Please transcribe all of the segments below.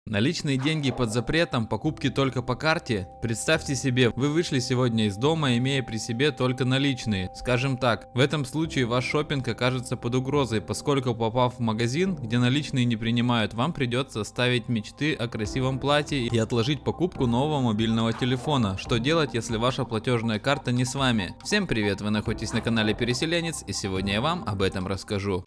Наличные деньги под запретом, покупки только по карте? Представьте себе, вы вышли сегодня из дома, имея при себе только наличные. Скажем так, в этом случае ваш шопинг окажется под угрозой, поскольку, попав в магазин, где наличные не принимают, вам придется оставить мечты о красивом платье и отложить покупку нового мобильного телефона. Что делать, если ваша платежная карта не с вами? Всем привет, вы находитесь на канале Переселенец, и сегодня я вам об этом расскажу.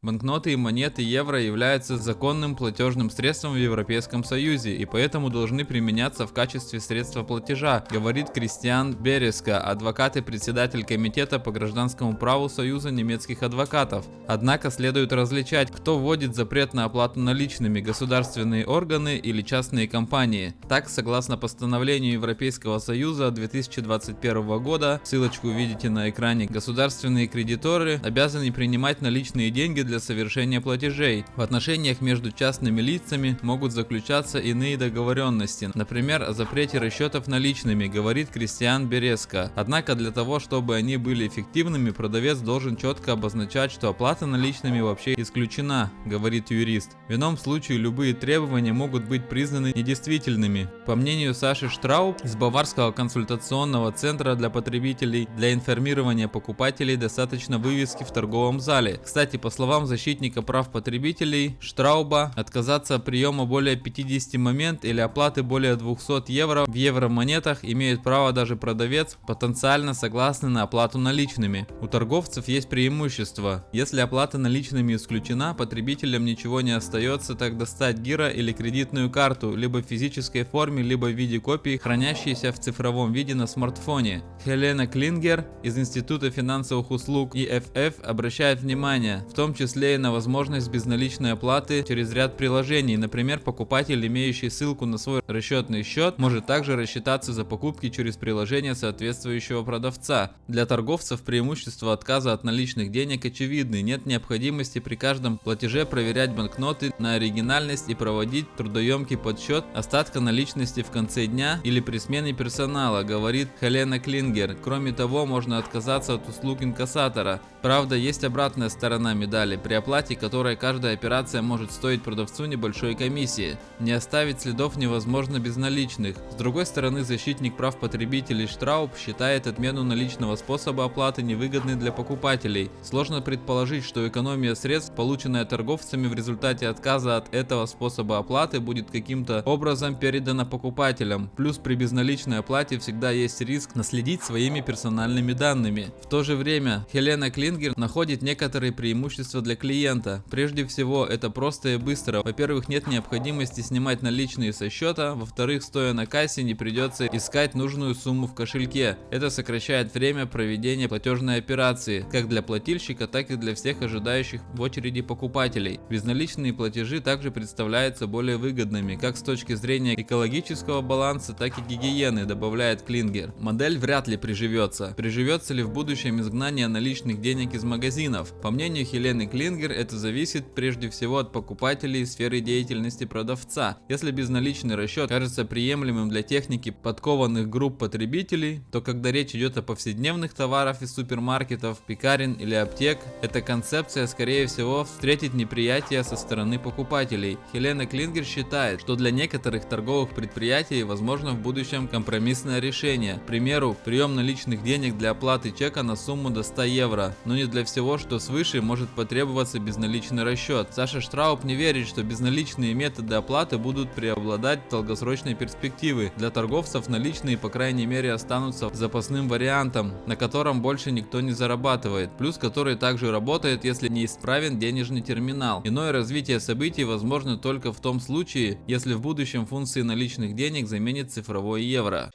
Банкноты и монеты евро являются законным платежным средством в Европейском Союзе и поэтому должны применяться в качестве средства платежа, говорит Кристиан Береска, адвокат и председатель комитета по гражданскому праву Союза немецких адвокатов. Однако следует различать, кто вводит запрет на оплату наличными: государственные органы или частные компании. Так, согласно постановлению Европейского Союза 2021 года, ссылочку видите на экране, государственные кредиторы обязаны принимать наличные деньги для совершения платежей. В отношениях между частными лицами могут заключаться иные договоренности, например, о запрете расчетов наличными, говорит Кристиан Береска. Однако для того, чтобы они были эффективными, продавец должен четко обозначать, что оплата наличными вообще исключена, говорит юрист. В ином случае любые требования могут быть признаны недействительными. По мнению Саши Штрауб из Баварского консультационного центра для потребителей, для информирования покупателей достаточно вывески в торговом зале. Кстати, по словам защитника прав потребителей Штрауба, отказаться от приема более 50 момент или оплаты более 200 евро в евромонетах имеет право даже продавец, потенциально согласный на оплату наличными. У торговцев есть преимущество. Если оплата наличными исключена, потребителям ничего не остается, так достать гиро или кредитную карту, либо в физической форме, либо в виде копии, хранящейся в цифровом виде на смартфоне. Хелена Клингер из Института финансовых услуг EFF обращает внимание, в том числе и на возможность безналичной оплаты через ряд приложений. Например, покупатель, имеющий ссылку на свой расчетный счет, может также рассчитаться за покупки через приложение соответствующего продавца. Для торговцев преимущество отказа от наличных денег очевидны. Нет необходимости при каждом платеже проверять банкноты на оригинальность и проводить трудоемкий подсчет остатка наличности в конце дня или при смене персонала, говорит Хелена Клингер. Кроме того, можно отказаться от услуг инкассатора. Правда, есть обратная сторона медали, при оплате которой каждая операция может стоить продавцу небольшой комиссии. Не оставить следов невозможно без наличных. С другой стороны, защитник прав потребителей Штрауб считает отмену наличного способа оплаты невыгодной для покупателей. Сложно предположить, что экономия средств, полученная торговцами в результате отказа от этого способа оплаты, будет каким-то образом передана покупателям. Плюс при безналичной оплате всегда есть риск наследить своими персональными данными. В то же время Хелена Клингер находит некоторые преимущества для клиента. Прежде всего, это просто и быстро. Во-первых, нет необходимости снимать наличные со счета. Во-вторых, стоя на кассе, не придется искать нужную сумму в кошельке. Это сокращает время проведения платежной операции, как для плательщика, так и для всех ожидающих в очереди покупателей. Безналичные платежи также представляются более выгодными, как с точки зрения экологического баланса, так и гигиены, добавляет Клингер. Модель вряд ли приживется. Приживется ли в будущем изгнание наличных денег из магазинов? По мнению Хелены Клингер, это зависит прежде всего от покупателей и сферы деятельности продавца. Если безналичный расчет кажется приемлемым для техники подкованных групп потребителей, то когда речь идет о повседневных товарах из супермаркетов, пекарен или аптек, эта концепция скорее всего встретит неприятие со стороны покупателей. Хелена Клингер считает, что для некоторых торговых предприятий возможно в будущем компромиссное решение. К примеру, прием наличных денег для оплаты чека на сумму до 100 евро, но не для всего, что свыше может потребоваться безналичный расчет. Саша Штрауб не верит, что безналичные методы оплаты будут преобладать в долгосрочной перспективе. Для торговцев наличные по крайней мере останутся запасным вариантом, на котором больше никто не зарабатывает, плюс который также работает, если не исправен денежный терминал. Иное развитие событий возможно только в том случае, если в будущем функции наличных денег заменит цифровое евро.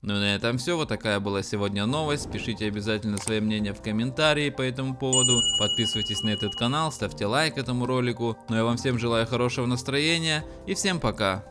Ну и на этом все. Вот такая была сегодня новость. Пишите обязательно свое мнение в комментарии по этому поводу. Подписывайтесь на этот канал, ставьте лайк этому ролику. Ну я вам всем желаю хорошего настроения и всем пока.